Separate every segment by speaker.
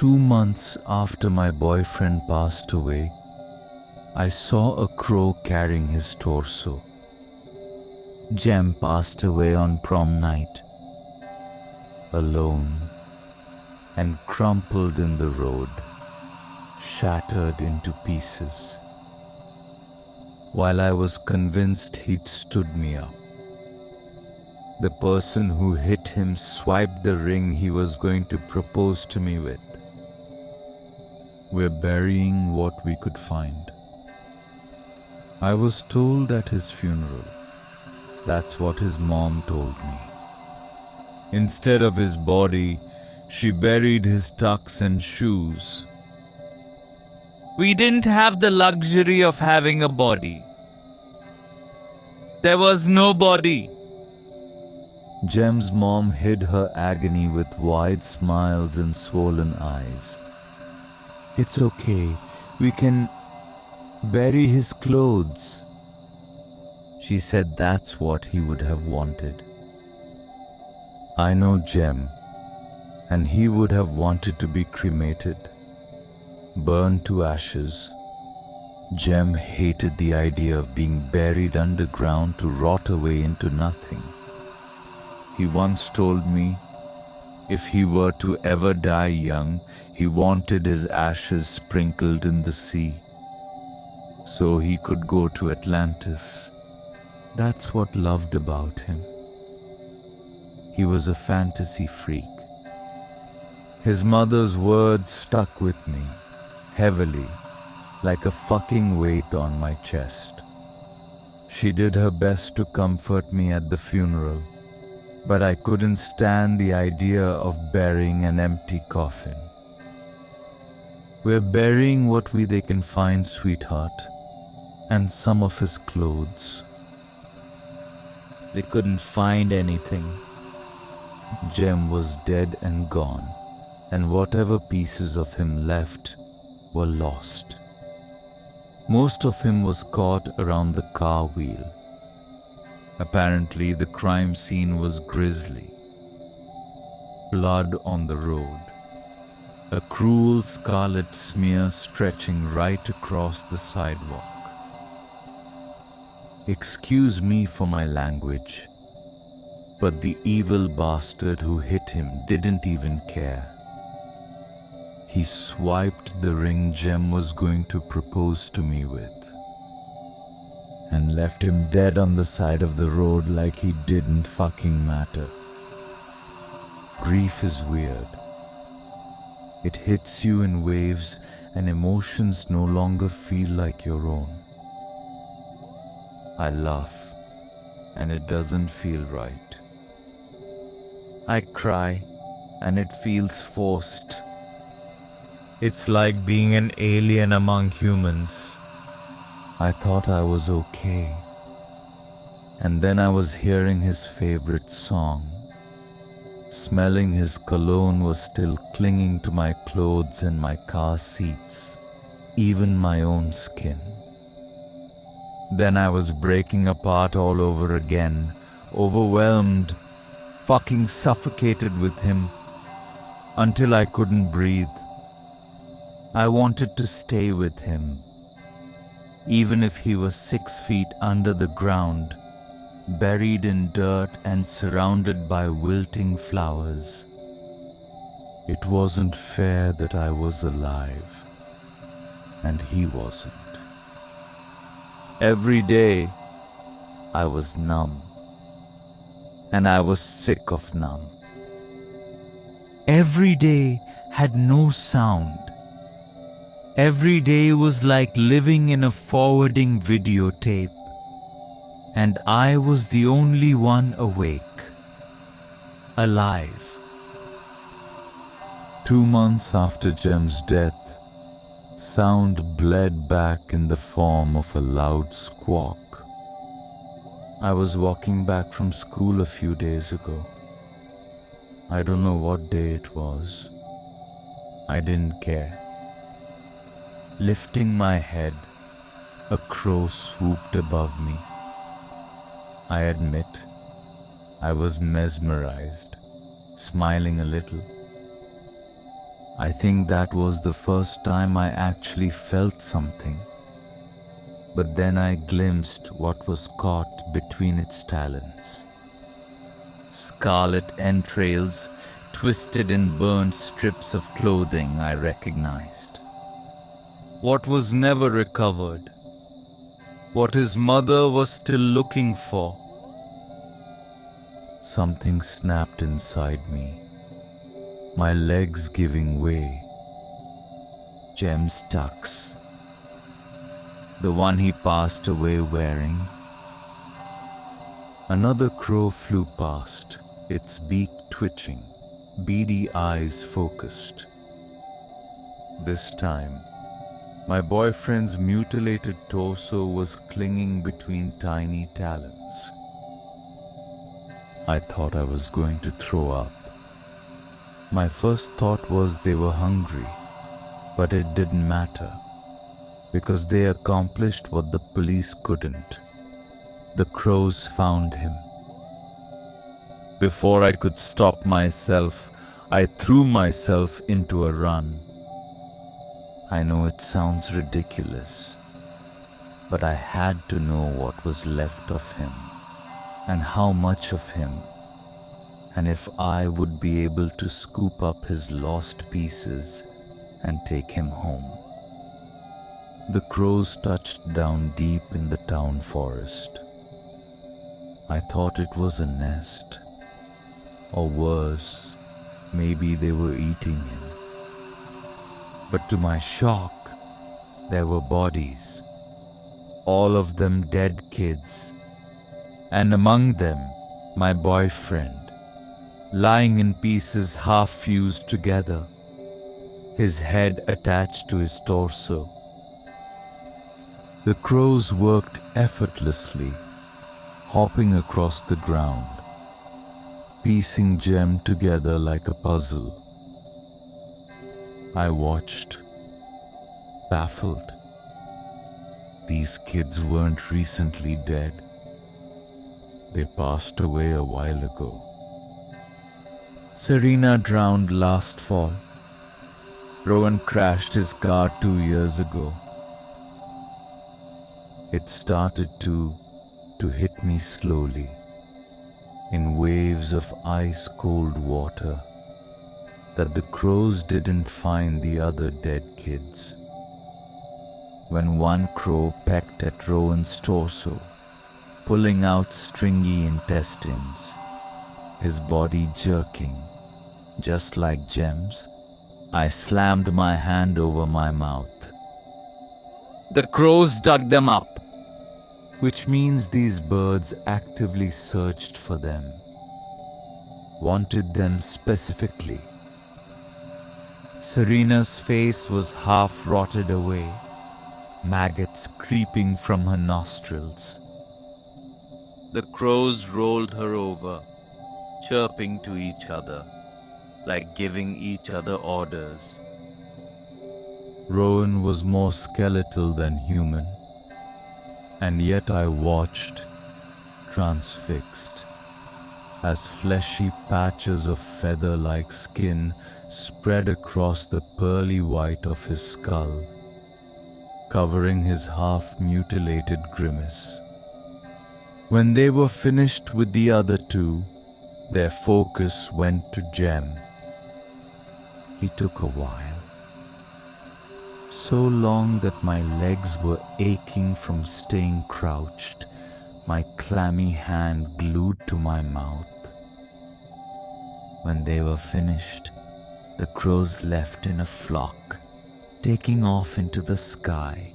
Speaker 1: 2 months after my boyfriend passed away, I saw a crow carrying his torso. Jem passed away on prom night, alone and crumpled in the road, shattered into pieces. While I was convinced he'd stood me up, the person who hit him swiped the ring he was going to propose to me with. We're burying what we could find. I was told at his funeral. That's what his mom told me. Instead of his body, she buried his tux and shoes. We didn't have the luxury of having a body. There was no body. Jem's mom hid her agony with wide smiles and swollen eyes. It's okay, we can bury his clothes. She said that's what he would have wanted. I know Jem, and he would have wanted to be cremated, burned to ashes. Jem hated the idea of being buried underground to rot away into nothing. He once told me if he were to ever die young, he wanted his ashes sprinkled in the sea, so he could go to Atlantis. That's what loved about him. He was a fantasy freak. His mother's words stuck with me, heavily, like a fucking weight on my chest. She did her best to comfort me at the funeral, but I couldn't stand the idea of burying an empty coffin. We're burying what they can find, sweetheart, and some of his clothes. They couldn't find anything. Jem was dead and gone, and whatever pieces of him left were lost. Most of him was caught around the car wheel. Apparently, the crime scene was grisly. Blood on the road. A cruel scarlet smear stretching right across the sidewalk. Excuse me for my language, but the evil bastard who hit him didn't even care. He swiped the ring Jem was going to propose to me with, and left him dead on the side of the road like he didn't fucking matter. Grief is weird. It hits you in waves and emotions no longer feel like your own. I laugh and it doesn't feel right. I cry and it feels forced. It's like being an alien among humans. I thought I was okay. And then I was hearing his favorite song. Smelling his cologne was still clinging to my clothes and my car seats, even my own skin. Then I was breaking apart all over again, overwhelmed, fucking suffocated with him, until I couldn't breathe. I wanted to stay with him, even if he was 6 feet under the ground, buried in dirt and surrounded by wilting flowers. It wasn't fair that I was alive, and he wasn't. Every day, I was numb, and I was sick of numb. Every day had no sound. Every day was like living in a forwarding videotape, and I was the only one awake, alive. 2 months after Jem's death, sound bled back in the form of a loud squawk. I was walking back from school a few days ago. I don't know what day it was. I didn't care. Lifting my head, a crow swooped above me. I admit, I was mesmerized, smiling a little. I think that was the first time I actually felt something. But then I glimpsed what was caught between its talons. Scarlet entrails twisted in burnt strips of clothing I recognized. What was never recovered. What his mother was still looking for. Something snapped inside me, my legs giving way. Jem's tux, the one he passed away wearing. Another crow flew past, its beak twitching, beady eyes focused. This time, my boyfriend's mutilated torso was clinging between tiny talons. I thought I was going to throw up. My first thought was they were hungry, but it didn't matter, because they accomplished what the police couldn't. The crows found him. Before I could stop myself, I threw myself into a run. I know it sounds ridiculous, but I had to know what was left of him, and how much of him, and if I would be able to scoop up his lost pieces and take him home. The crows touched down deep in the town forest. I thought it was a nest, or worse, maybe they were eating him. But to my shock, there were bodies, all of them dead kids, and among them, my boyfriend, lying in pieces half fused together, his head attached to his torso. The crows worked effortlessly, hopping across the ground, piecing Jem together like a puzzle. I watched, baffled. These kids weren't recently dead. They passed away a while ago. Serena drowned last fall. Rowan crashed his car 2 years ago. It started to hit me slowly, in waves of ice-cold water, that the crows didn't find the other dead kids. When one crow pecked at Rowan's torso, pulling out stringy intestines, his body jerking, just like Jem's, I slammed my hand over my mouth. The crows dug them up, which means these birds actively searched for them, wanted them specifically. Serena's face was half rotted away, maggots creeping from her nostrils. The crows rolled her over, chirping to each other, like giving each other orders. Rowan was more skeletal than human, and yet I watched, transfixed, as fleshy patches of feather-like skin spread across the pearly white of his skull, covering his half-mutilated grimace. When they were finished with the other two, their focus went to Jem. He took a while. So long that my legs were aching from staying crouched, my clammy hand glued to my mouth. When they were finished, the crows left in a flock, taking off into the sky.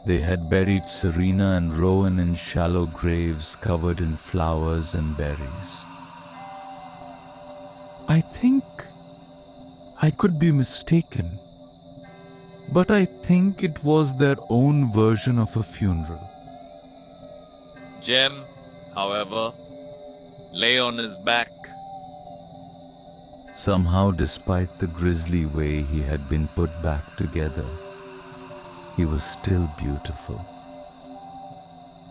Speaker 1: They had buried Serena and Rowan in shallow graves covered in flowers and berries. I think I could be mistaken, but I think it was their own version of a funeral.
Speaker 2: Jem, however, lay on his back.
Speaker 1: Somehow, despite the grisly way he had been put back together, he was still beautiful.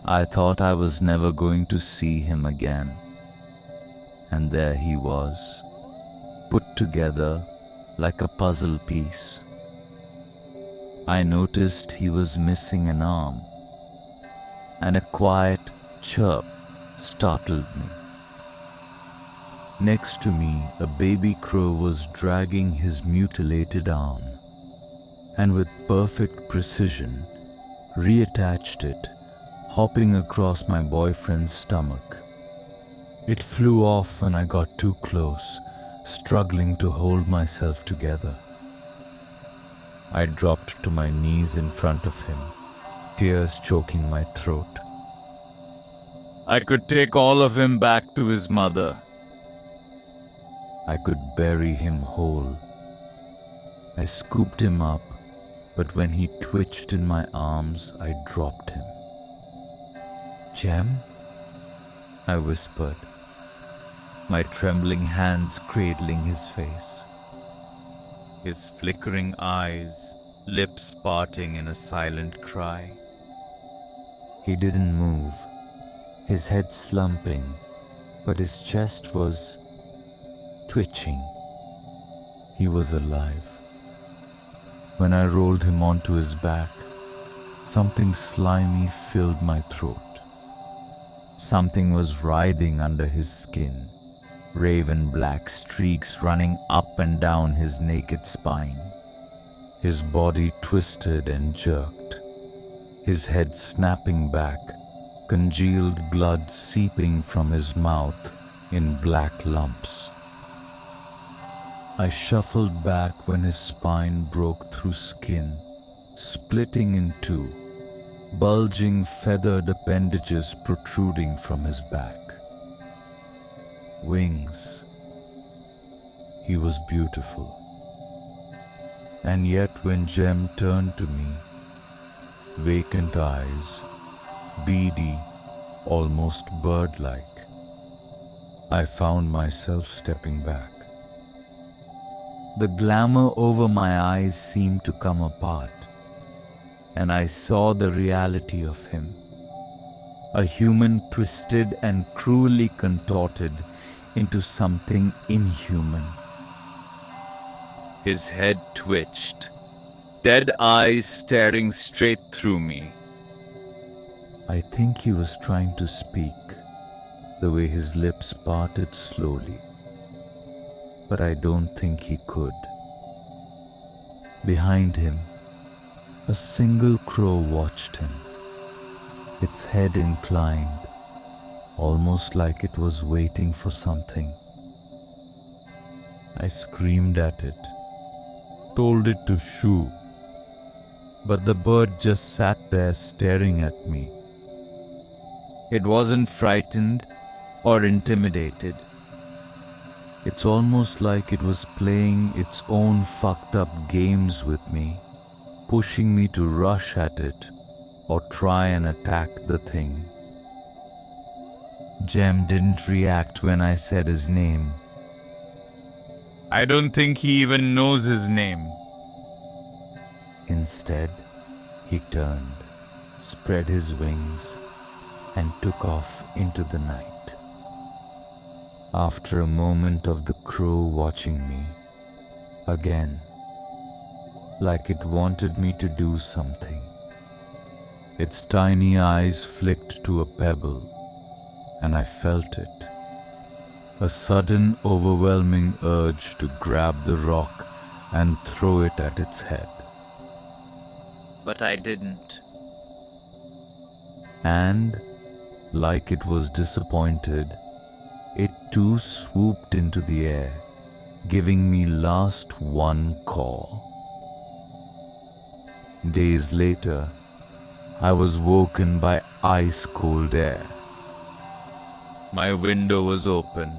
Speaker 1: I thought I was never going to see him again. And there he was, put together like a puzzle piece. I noticed he was missing an arm, and a quiet chirp startled me. Next to me, a baby crow was dragging his mutilated arm, and with perfect precision, reattached it, hopping across my boyfriend's stomach. It flew off when I got too close, struggling to hold myself together. I dropped to my knees in front of him, tears choking my throat. I could take all of him back to his mother. I could bury him whole. I scooped him up, but when he twitched in my arms, I dropped him. "Jem?" I whispered, my trembling hands cradling his face. His flickering eyes, lips parting in a silent cry. He didn't move, his head slumping, but his chest was twitching. He was alive. When I rolled him onto his back, something slimy filled my throat. Something was writhing under his skin, raven black streaks running up and down his naked spine. His body twisted and jerked, his head snapping back, congealed blood seeping from his mouth in black lumps. I shuffled back when his spine broke through skin, splitting in two, bulging feathered appendages protruding from his back. Wings. He was beautiful. And yet when Jem turned to me, vacant eyes, beady, almost bird-like, I found myself stepping back. The glamour over my eyes seemed to come apart, and I saw the reality of him. A human twisted and cruelly contorted into something inhuman. His head twitched, dead eyes staring straight through me. I think he was trying to speak, the way his lips parted slowly, but I don't think he could. Behind him, a single crow watched him, its head inclined, almost like it was waiting for something. I screamed at it, told it to shoo, but the bird just sat there staring at me. It wasn't frightened or intimidated. It's almost like it was playing its own fucked up games with me, pushing me to rush at it or try and attack the thing. Jem didn't react when I said his name. I don't think he even knows his name. Instead, he turned, spread his wings, and took off into the night. After a moment of the crow watching me, again, like it wanted me to do something, its tiny eyes flicked to a pebble, and I felt it. A sudden, overwhelming urge to grab the rock and throw it at its head. But I didn't. And, like it was disappointed, it too swooped into the air, giving me last one call. Days later, I was woken by ice-cold air. My window was open,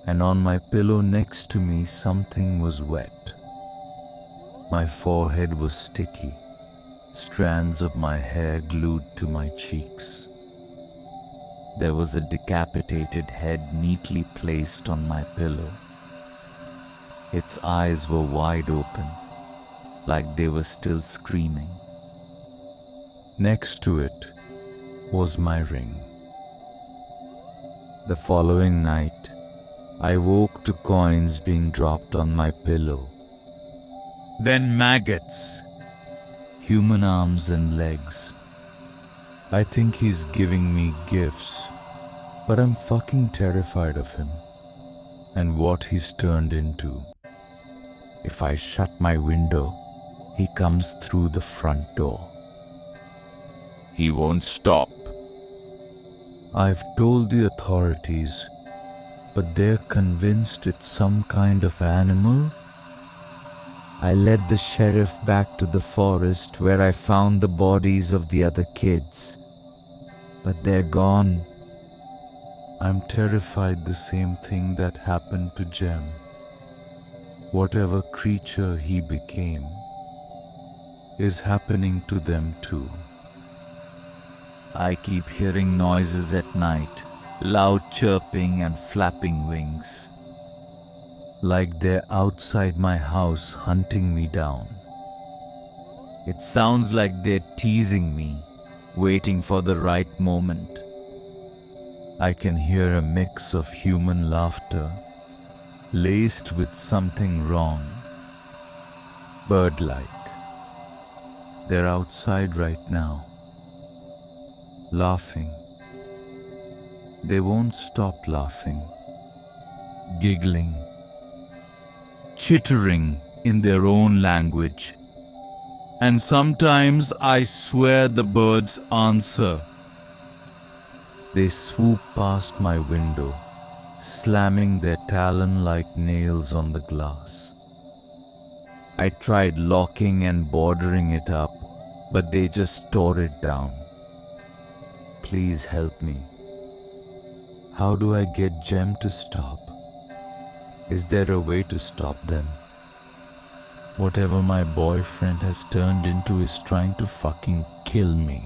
Speaker 1: and on my pillow next to me something was wet. My forehead was sticky, strands of my hair glued to my cheeks. There was a decapitated head neatly placed on my pillow. Its eyes were wide open, like they were still screaming. Next to it was my ring. The following night, I woke to coins being dropped on my pillow. Then maggots, human arms and legs. I think he's giving me gifts, but I'm fucking terrified of him and what he's turned into. If I shut my window, he comes through the front door. He won't stop. I've told the authorities, but they're convinced it's some kind of animal. I led the sheriff back to the forest where I found the bodies of the other kids, but they're gone. I'm terrified the same thing that happened to Jem. Whatever creature he became is happening to them too. I keep hearing noises at night, loud chirping and flapping wings, like they're outside my house hunting me down. It sounds like they're teasing me, waiting for the right moment. I can hear a mix of human laughter, laced with something wrong, bird-like. They're outside right now, laughing. They won't stop laughing, giggling, chittering in their own language. And sometimes I swear the birds answer. They swoop past my window, slamming their talon-like nails on the glass. I tried locking and bordering it up, but they just tore it down. Please help me. How do I get Jem to stop? Is there a way to stop them? Whatever my boyfriend has turned into is trying to fucking kill me.